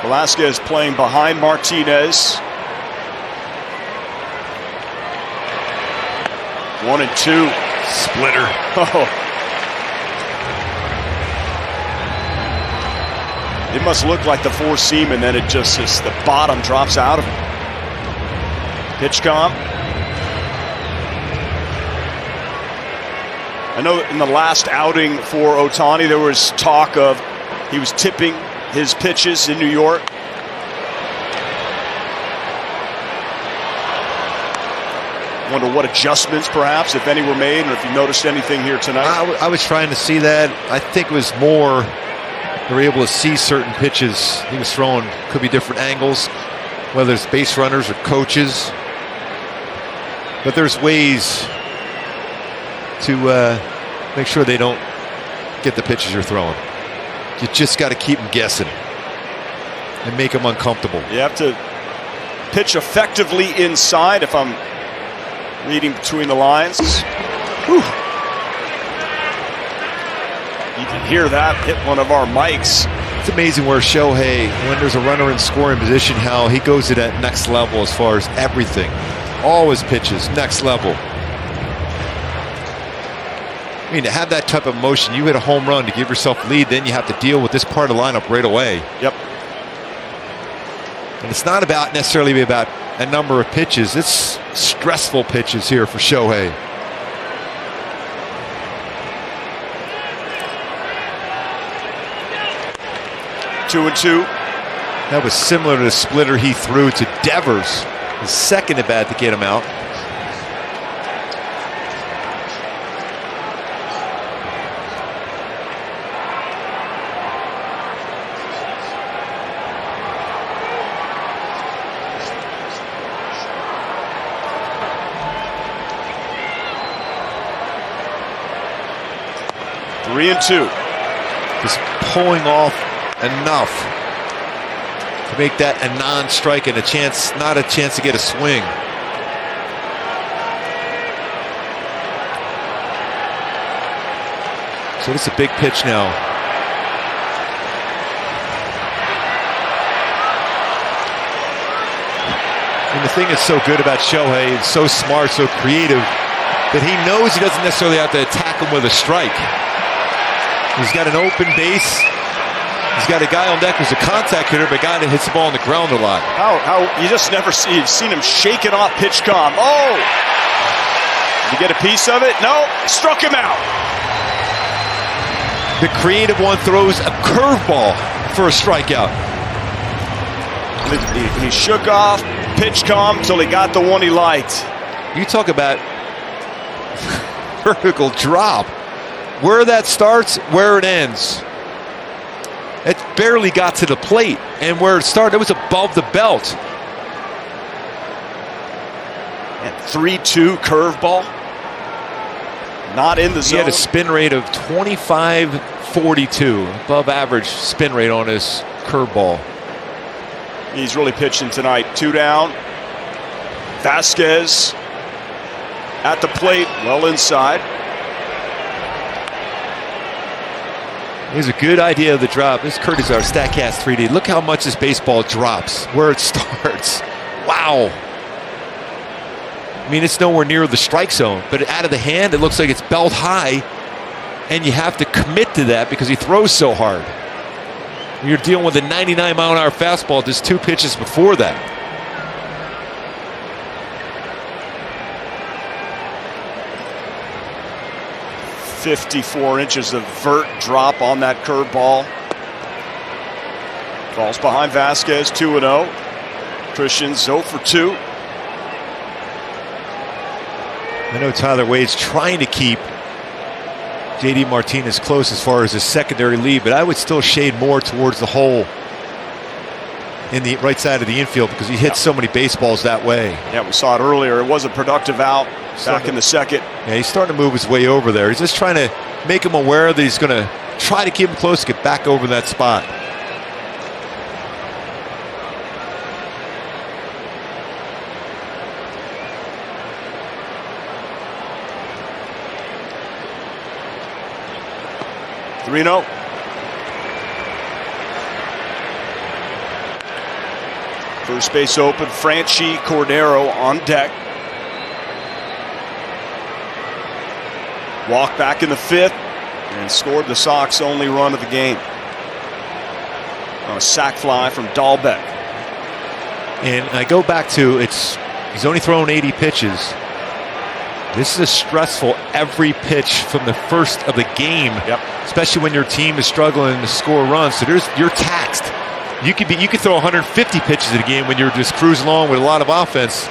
Velasquez playing behind Martinez. 1-2. Splitter. Oh. It must look like the four seam, and then it just is the bottom drops out of it. Pitch comp. I know in the last outing for Ohtani, there was talk of he was tipping his pitches in New York. Wonder what adjustments, perhaps, if any, were made, or if you noticed anything here tonight. I was trying to see that. I think it was more they were able to see certain pitches he was throwing. Could be different angles, whether it's base runners or coaches. But there's ways to make sure they don't get the pitches you're throwing. You just got to keep them guessing and make them uncomfortable. You have to pitch effectively inside, if I'm reading between the lines. Whew. You can hear that hit one of our mics. It's amazing where Shohei, when there's a runner in scoring position, how he goes to that next level as far as everything. All his pitches, next level. I mean, to have that type of motion, you hit a home run to give yourself lead, then you have to deal with this part of the lineup right away. Yep. And it's not about necessarily about a number of pitches. It's stressful pitches here for Shohei. Two and two. That was similar to the splitter he threw to Devers, his second at bat to get him out. Three and two. Just pulling off enough to make that a non-strike and not a chance to get a swing. So this is a big pitch now. the thing that's so good about Shohei, it's so smart, so creative, that he knows he doesn't necessarily have to attack him with a strike. He's got an open base. He's got a guy on deck who's a contact hitter, but a guy that hits the ball on the ground a lot. How you just never see, you've seen him shaking off pitch com. Oh! Did you get a piece of it? No, struck him out. The creative one throws a curveball for a strikeout. He shook off pitch com until he got the one he liked. You talk about vertical drop. Where that starts, where it ends. It barely got to the plate, and where it started, it was above the belt. And 3-2 curveball. Not in the zone. He had a spin rate of 25.42, above average spin rate on his curveball. He's really pitching tonight. 2 down. Vasquez at the plate, well inside. Here's a good idea of the drop. This is courtesy of our StatCast 3D. Look how much this baseball drops, where it starts. Wow. I mean, it's nowhere near the strike zone, but out of the hand, it looks like it's belt high, and you have to commit to that because he throws so hard. When you're dealing with a 99-mile-an-hour fastball, just 2 pitches before that. .54 of vert drop on that curveball. Falls behind Vasquez, 2-0. Christian 0 for 2. I know Tyler Wade's trying to keep J.D. Martinez close as far as his secondary lead, but I would still shade more towards the hole in the right side of the infield because he hits so many baseballs that way. Yeah, we saw it earlier. It was a productive out back in the second. Yeah, he's starting to move his way over there. He's just trying to make him aware that he's going to try to keep him close to get back over that spot. Reno. First base open. Franchi Cordero on deck. Walked back in the 5th and scored the Sox only run of the game on a sac fly from Dahlbeck. And I go back to he's only thrown 80 pitches. This is stressful every pitch from the first of the game. Yep. Especially when your team is struggling to score runs. So you're taxed. You could throw 150 pitches in a game when you're just cruising along with a lot of offense.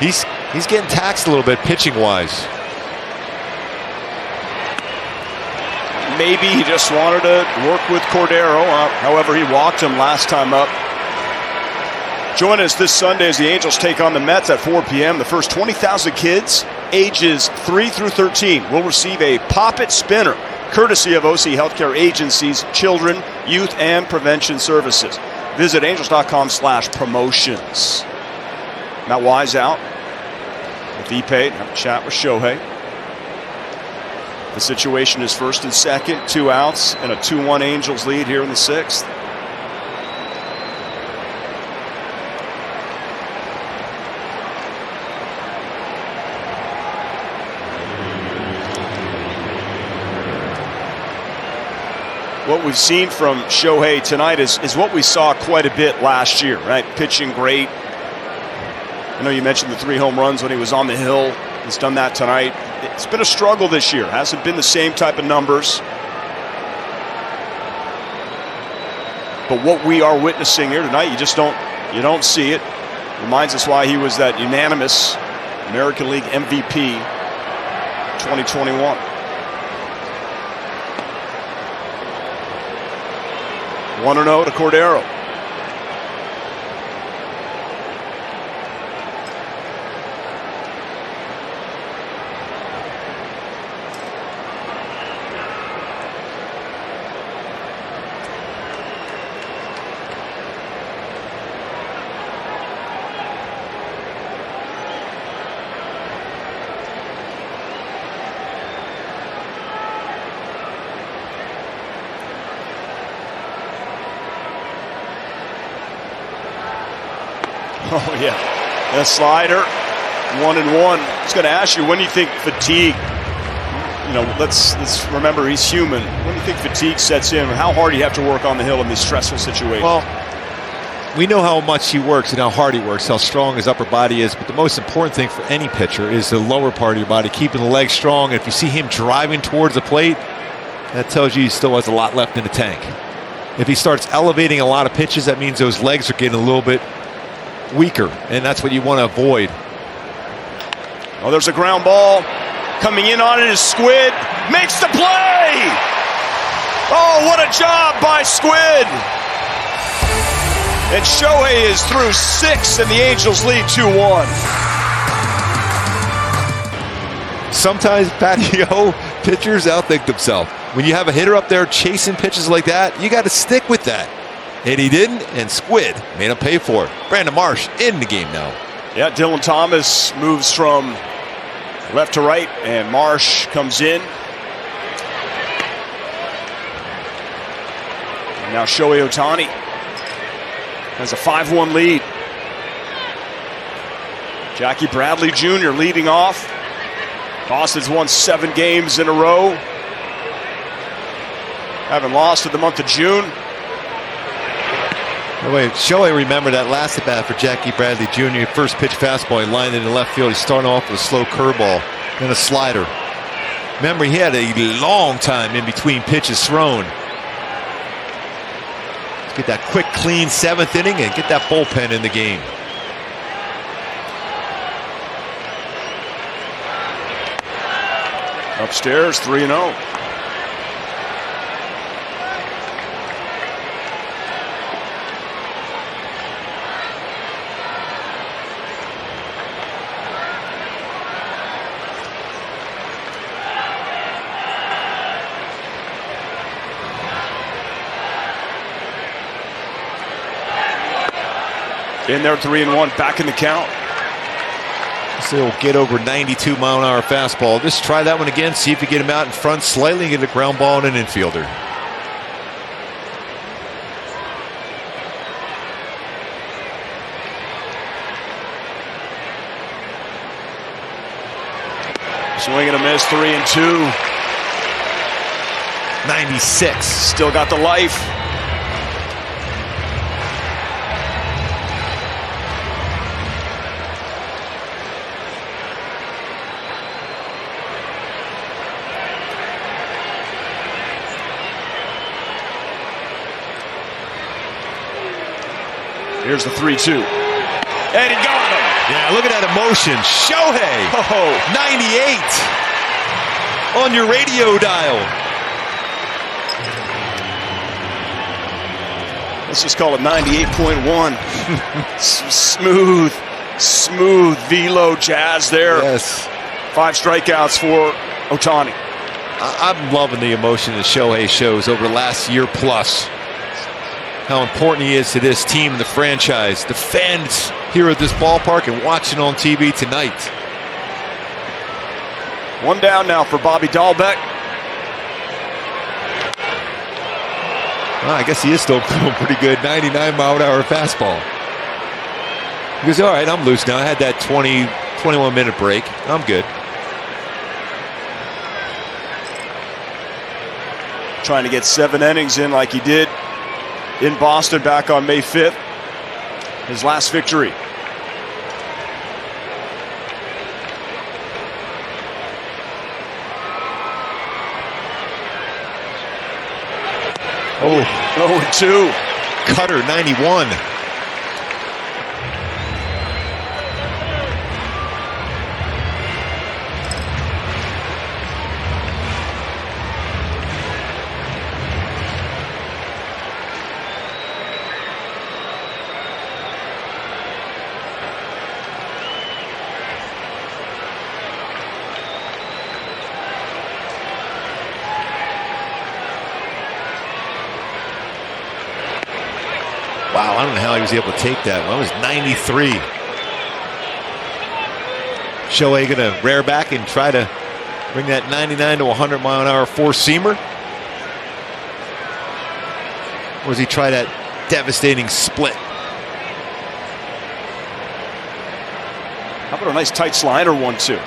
He's getting taxed a little bit pitching wise. Maybe he just wanted to work with Cordero. However, he walked him last time up. Join us this Sunday as the Angels take on the Mets at 4 p.m. The first 20,000 kids ages 3 through 13 will receive a Pop-It Spinner, courtesy of OC Healthcare Agency's Children, Youth, and Prevention Services. Visit angels.com/promotions. Matt Wise out with E-Pay. Have a chat with Shohei. The situation is 1st and 2nd, 2 outs, and a 2-1 Angels lead here in the 6th. What we've seen from Shohei tonight is what we saw quite a bit last year, right? Pitching great. I know you mentioned the 3 home runs when he was on the hill. He's done that tonight. It's been a struggle this year. Hasn't been the same type of numbers. But what we are witnessing here tonight, you don't see it. Reminds us why he was that unanimous American League MVP 2021. 1-0 to Cordero. Oh, yeah. The slider, 1-1. I was going to ask you, when do you think fatigue, let's remember he's human. When do you think fatigue sets in, or how hard you have to work on the hill in these stressful situations? Well, we know how much he works and how hard he works, how strong his upper body is, but the most important thing for any pitcher is the lower part of your body, keeping the legs strong. And if you see him driving towards the plate, that tells you he still has a lot left in the tank. If he starts elevating a lot of pitches, that means those legs are getting a little bit weaker, and that's what you want to avoid. Oh, there's a ground ball. Coming in on it is Squid. Makes the play! Oh, what a job by Squid! And Shohei is through 6, and the Angels lead 2-1. Sometimes, patio pitchers outthink themselves. When you have a hitter up there chasing pitches like that, you got to stick with that. And he didn't, and Squid made him pay for it. Brandon Marsh in the game now. Yeah, Dylan Thomas moves from left to right, and Marsh comes in. And now Shohei Ohtani has a 5-1 lead. Jackie Bradley Jr. leading off. Boston's won 7 games in a row. Haven't lost in the month of June. By the way, Shohei, remember that last at bat for Jackie Bradley Jr. First pitch fastball, he lined it in left field. He's starting off with a slow curveball and a slider. Remember, he had a long time in between pitches thrown. Let's get that quick, clean 7th inning and get that bullpen in the game. Upstairs, 3-0. In there, 3-1, back in the count. So he'll get over 92-mile-an-hour fastball. Just try that one again. See if you get him out in front slightly and get a ground ball and an infielder. Swing and a miss, 3-2. 96. Still got the life. Here's the 3-2. And he got him. Yeah, look at that emotion. Shohei. 98 on your radio dial. Let's just call it 98.1. smooth velo jazz there. Yes. 5 strikeouts for Ohtani. I'm loving the emotion that Shohei shows over the last year plus. How important he is to this team and the franchise, the fans here at this ballpark and watching on TV tonight. 1 down now for Bobby Dahlbeck. Well, I guess he is still feeling pretty good. 99-mile-an-hour fastball. He goes, all right, I'm loose now. I had that 21-minute break. I'm good. Trying to get 7 innings in like he did in Boston back on May 5th. His last victory. Oh, 0-2. Cutter, 91. Wow, I don't know how he was able to take that. Well, that was 93. Shohei going to rear back and try to bring that 99 to 100-mile-an-hour four-seamer? Or does he try that devastating split? How about a nice tight slider 1-2?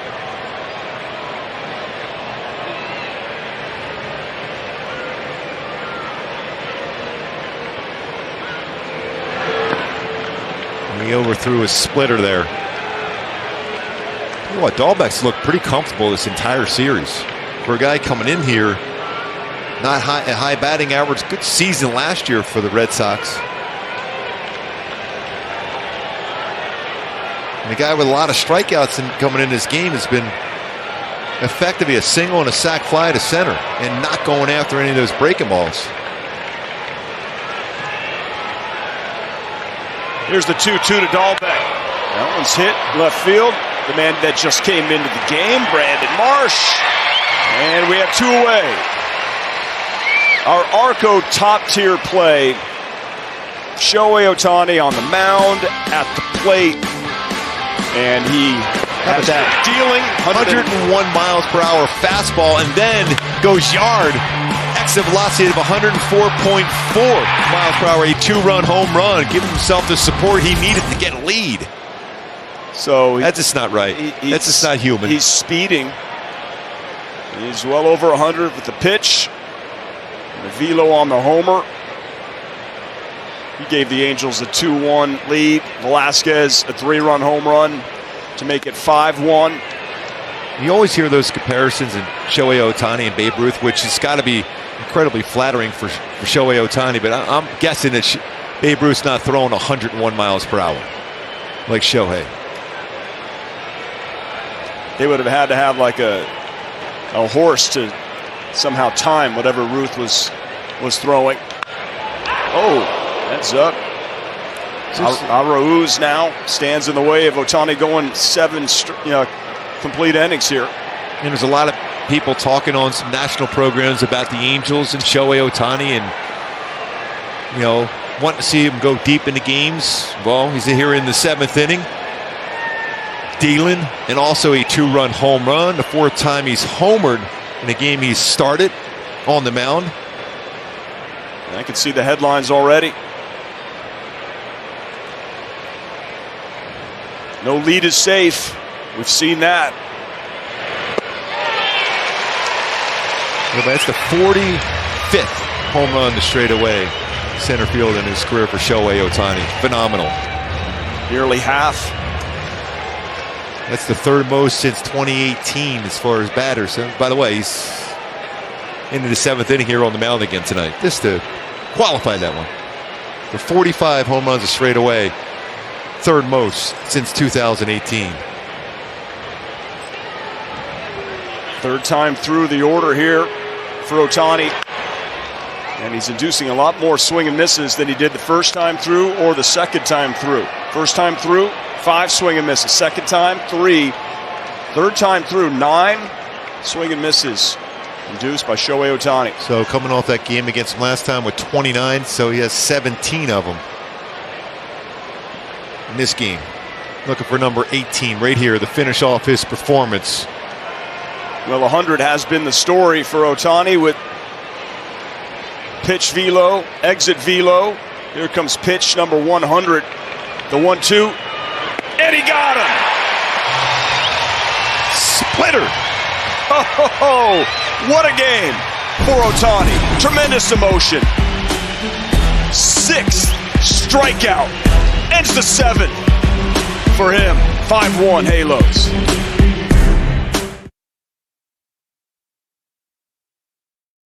He overthrew his splitter there. You know what, Dahlbeck's looked pretty comfortable this entire series. For a guy coming in here, not a high batting average, good season last year for the Red Sox. And a guy with a lot of strikeouts coming in this game has been effectively a single and a sac fly to center and not going after any of those breaking balls. Here's the 2-2 to Dahlbeck. That one's hit left field. The man that just came into the game, Brandon Marsh. And we have 2 away. Our Arco top-tier play. Shohei Ohtani on the mound, at the plate. And he has that dealing 101 miles per hour fastball and then goes yard. Exit velocity of 104.4 miles per hour. A 2-run home run, giving himself the support he needed to get a lead. So that's just not right. That's just not human. He's speeding. He's well over 100 with the pitch. And the velo on the homer. He gave the Angels a 2-1 lead. Velasquez a 3-run home run to make it 5-1. You always hear those comparisons in Shohei Ohtani and Babe Ruth, which has got to be incredibly flattering for Shohei Ohtani. But I'm guessing that Babe Ruth's not throwing 101 miles per hour like Shohei. They would have had to have like a horse to somehow time whatever Ruth was throwing. Oh, that's up. Arauz now stands in the way of Ohtani going 7 complete innings here. And there's a lot of people talking on some national programs about the Angels and Shohei Ohtani and, wanting to see him go deep into games. Well, he's here in the 7th inning, dealing, and also a 2-run home run, the 4th time he's homered in a game he's started on the mound. And I can see the headlines already. No lead is safe. We've seen that. Yeah, but it's the 45th home run to straightaway center field in his career for Shohei Ohtani. Phenomenal. Nearly half. That's the 3rd most since 2018 as far as batters. So, by the way, he's into the 7th inning here on the mound again tonight. Just to qualify that one. For 45 home runs to straightaway. 3rd most since 2018. 3rd time through the order here for Ohtani. And he's inducing a lot more swing and misses than he did the 1st time through or the 2nd time through. 1st time through, 5 swing and misses. 2nd time, 3. 3rd time through, 9 swing and misses induced by Shohei Ohtani. So coming off that game against him last time with 29, so he has 17 of them in this game. Looking for number 18 right here to finish off his performance. Well, 100 has been the story for Ohtani with pitch velo, exit velo. Here comes pitch number 100. The 1-2. And he got him. Splitter. Oh, what a game for Ohtani. Tremendous emotion. 6th strikeout. Ends the 7th for him. 5-1 Halos.